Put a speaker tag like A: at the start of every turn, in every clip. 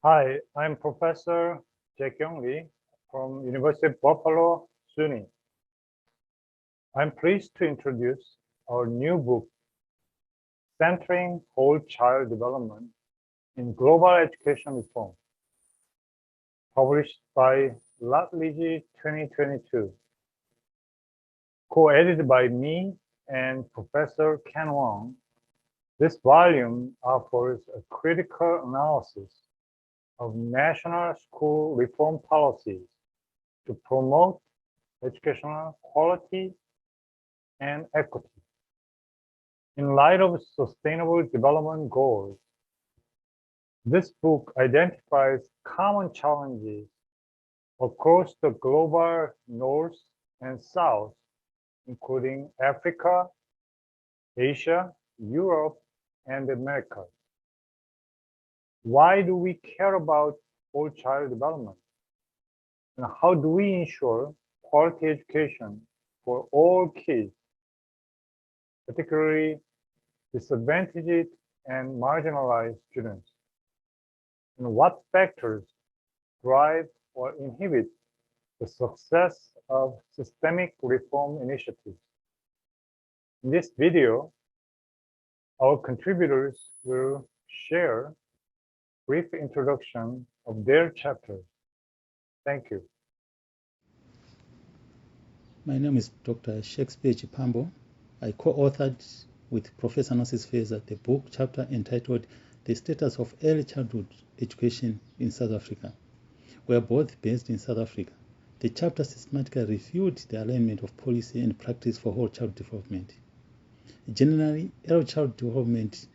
A: Hi, I'm Professor Jae-kyung Lee from University of Buffalo, SUNY. I'm pleased to introduce our new book, Centering Whole Child Development in Global Education Reform, published by Routledge 2022, co-edited by me and Professor Ken Wong. This volume offers a critical analysis of national school reform policies to promote educational quality and equity. In light of Sustainable Development Goals, this book identifies common challenges across the global North and South, including Africa, Asia, Europe, and America. Why do we care about whole child development? And how do we ensure quality education for all kids, particularly disadvantaged and marginalized students? And what factors drive or inhibit the success of systemic reform initiatives? In this video, our contributors will share brief introduction of their chapters. Thank you.
B: My name is Dr. Shakespeare Chipambo. I co-authored with Professor Gnosis Feza the book chapter entitled The Status of Early Childhood Education in South Africa. We are both based in South Africa. The chapter systematically reviewed the alignment of policy and practice for whole child development. Generally, early child development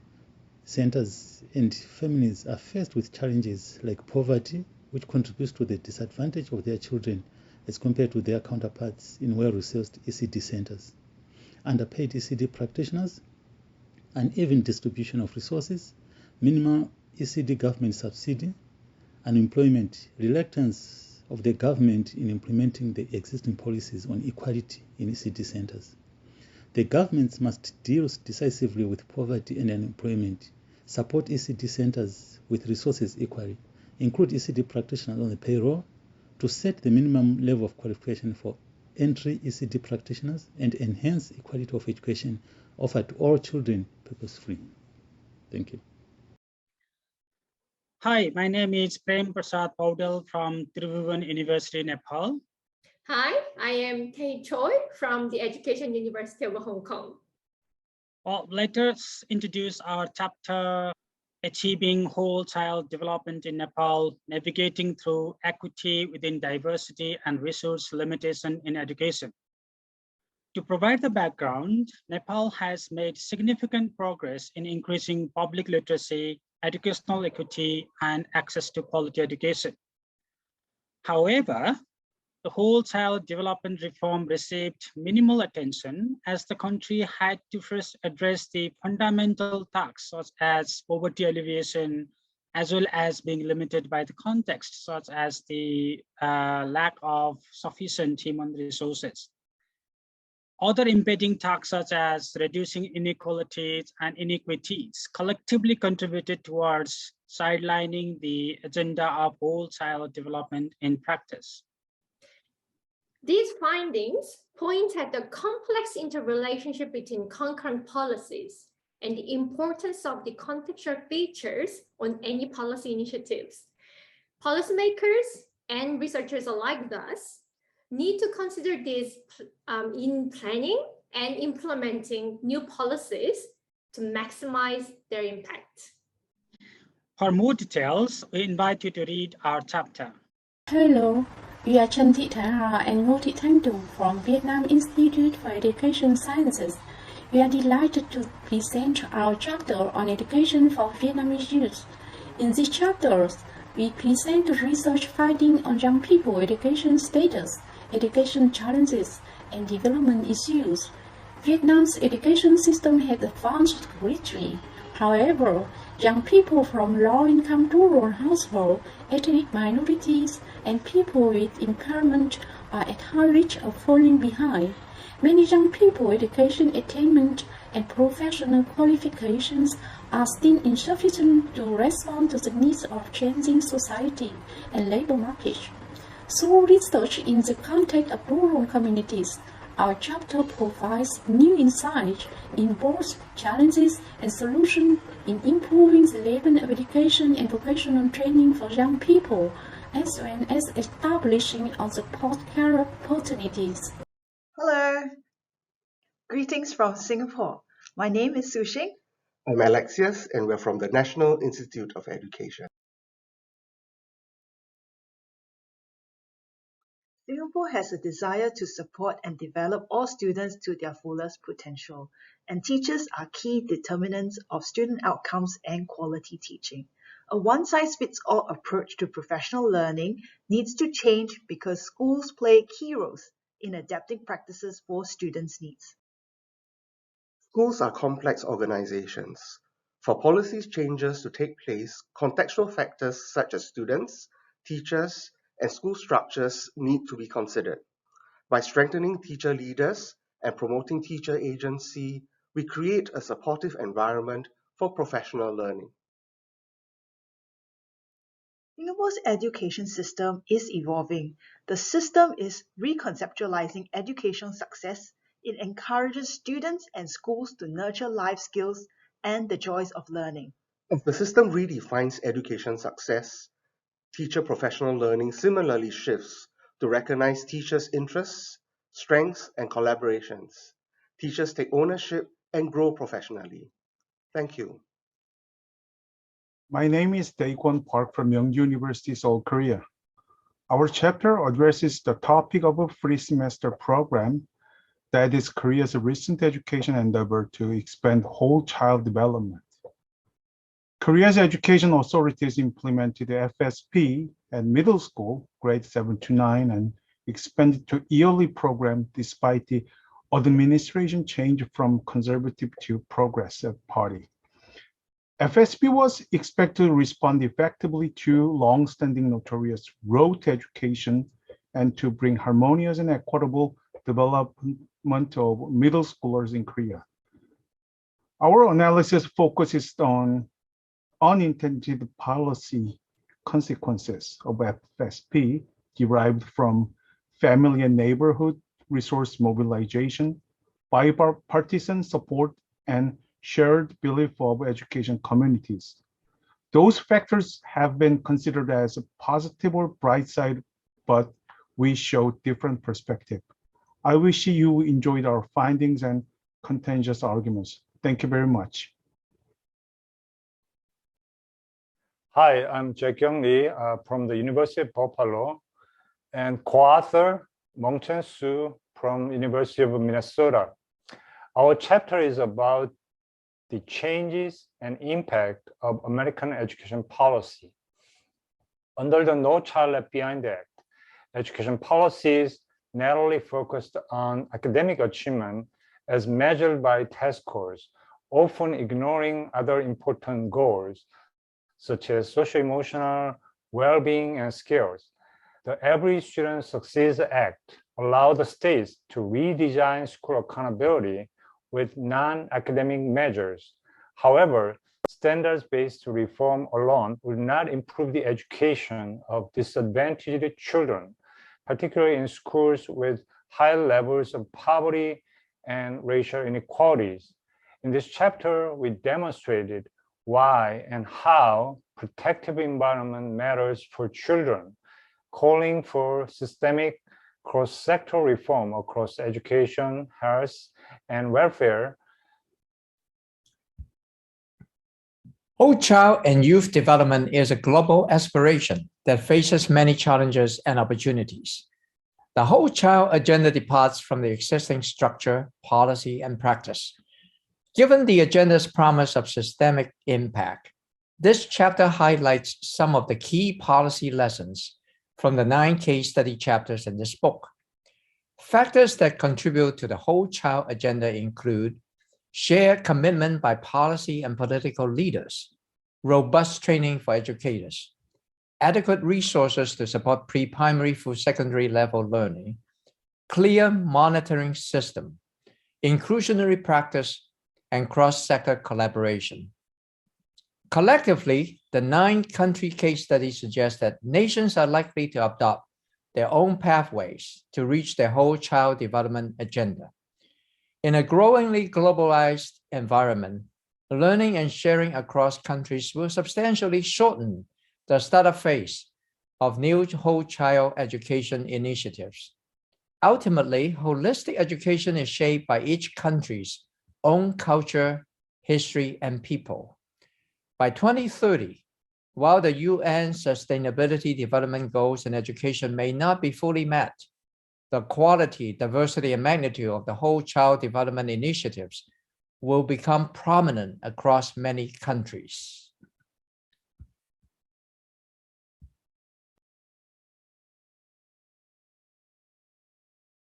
B: centers and families are faced with challenges like poverty, which contributes to the disadvantage of their children as compared to their counterparts in well-resourced ECD centers, underpaid ECD practitioners, uneven distribution of resources, minimal ECD government subsidy, unemployment, reluctance of the government in implementing the existing policies on equality in ECD centers. The governments must deal decisively with poverty and unemployment, support ECD centers with resources equally, include ECD practitioners on the payroll to set the minimum level of qualification for entry ECD practitioners and enhance equality of education offered to all children purpose-free. Thank you.
C: Hi, my name is Prem Prasad Paudel from Tribhuvan University, Nepal.
D: Hi, I am Thay Choi from the Education University of Hong Kong.
C: Well, let us introduce our chapter, Achieving Whole Child Development in Nepal, Navigating Through Equity Within Diversity and Resource Limitation in Education. To provide the background, Nepal has made significant progress in increasing public literacy, educational equity, and access to quality education. However, the whole child development reform received minimal attention as the country had to first address the fundamental tasks such as poverty alleviation, as well as being limited by the context such as the lack of sufficient human resources. Other impeding tasks such as reducing inequalities and inequities collectively contributed towards sidelining the agenda of whole child development in practice.
D: These findings point at the complex interrelationship between concurrent policies and the importance of the contextual features on any policy initiatives. Policymakers and researchers alike thus need to consider this in planning and implementing new policies to maximize their impact.
C: For more details, we invite you to read our chapter.
E: Hello, we are Chen Thị Thả and Ngô Thị Thanh Tùng from Vietnam Institute for Education Sciences. We are delighted to present our chapter on education for Vietnamese youth. In these chapters, we present research findings on young people education status, education challenges, and development issues. Vietnam's education system has advanced greatly. However, young people from low-income rural households, ethnic minorities, and people with impairment are at high risk of falling behind. Many young people education attainment and professional qualifications are still insufficient to respond to the needs of changing society and labor market. Through research in the context of rural communities, our chapter provides new insights in both challenges and solutions in improving the level of education and vocational training for young people, as well as establishing of the post-career opportunities.
F: Hello. Greetings from Singapore. My name is Su Xing.
G: I'm Alexius, and we're from the National Institute of Education.
F: Singapore has a desire to support and develop all students to their fullest potential, and teachers are key determinants of student outcomes and quality teaching. A one-size-fits-all approach to professional learning needs to change because schools play key roles in adapting practices for students' needs.
G: Schools are complex organizations. For policy changes to take place, contextual factors such as students, teachers, and school structures need to be considered. By strengthening teacher leaders and promoting teacher agency, we create a supportive environment for professional learning.
F: Singapore's education system is evolving. The system is reconceptualizing education success. It encourages students and schools to nurture life skills and the joys of learning.
G: As the system redefines education success, teacher professional learning similarly shifts to recognize teachers' interests, strengths, and collaborations. Teachers take ownership and grow professionally. Thank you.
A: My name is Daekwon Park from Yeongju University, Seoul, Korea. Our chapter addresses the topic of a free semester program that is Korea's recent education endeavor to expand whole child development. Korea's education authorities implemented the FSP at middle school, grades 7 to 9, and expanded to yearly program despite the administration change from conservative to progressive party. FSP was expected to respond effectively to long-standing notorious rote education and to bring harmonious and equitable development of middle schoolers in Korea. Our analysis focuses on unintended policy consequences of FSP derived from family and neighborhood resource mobilization, bipartisan support, and shared belief of education communities. Those factors have been considered as a positive or bright side, but we show different perspective. I wish you enjoyed our findings and contentious arguments. Thank you very much.
H: Hi, I'm Jae-kyung Lee from the University of Buffalo, and co-author Mong-Chen Su from University of Minnesota. Our chapter is about the changes and impact of American education policy. Under the No Child Left Behind Act, education policies narrowly focused on academic achievement as measured by test scores, often ignoring other important goals, such as socio-emotional well-being and skills. The Every Student Succeeds Act allowed the states to redesign school accountability with non-academic measures. However, standards-based reform alone will not improve the education of disadvantaged children, particularly in schools with high levels of poverty and racial inequalities. In this chapter, we demonstrated why and how protective environment matters for children, calling for systemic cross-sector reform across education, health, and welfare.
I: Whole child and youth development is a global aspiration that faces many challenges and opportunities. The whole child agenda departs from the existing structure, policy, and practice. Given the agenda's promise of systemic impact, this chapter highlights some of the key policy lessons from the 9 case study chapters in this book. Factors that contribute to the whole child agenda include shared commitment by policy and political leaders, robust training for educators, adequate resources to support pre-primary through secondary level learning, clear monitoring system, inclusionary practice, and cross-sector collaboration. Collectively, the 9-country case study suggests that nations are likely to adopt their own pathways to reach their whole child development agenda. In a growingly globalized environment, learning and sharing across countries will substantially shorten the startup phase of new whole child education initiatives. Ultimately, holistic education is shaped by each country's own culture, history, and people. By 2030, while the UN Sustainability Development Goals in education may not be fully met, the quality, diversity, and magnitude of the whole child development initiatives will become prominent across many countries.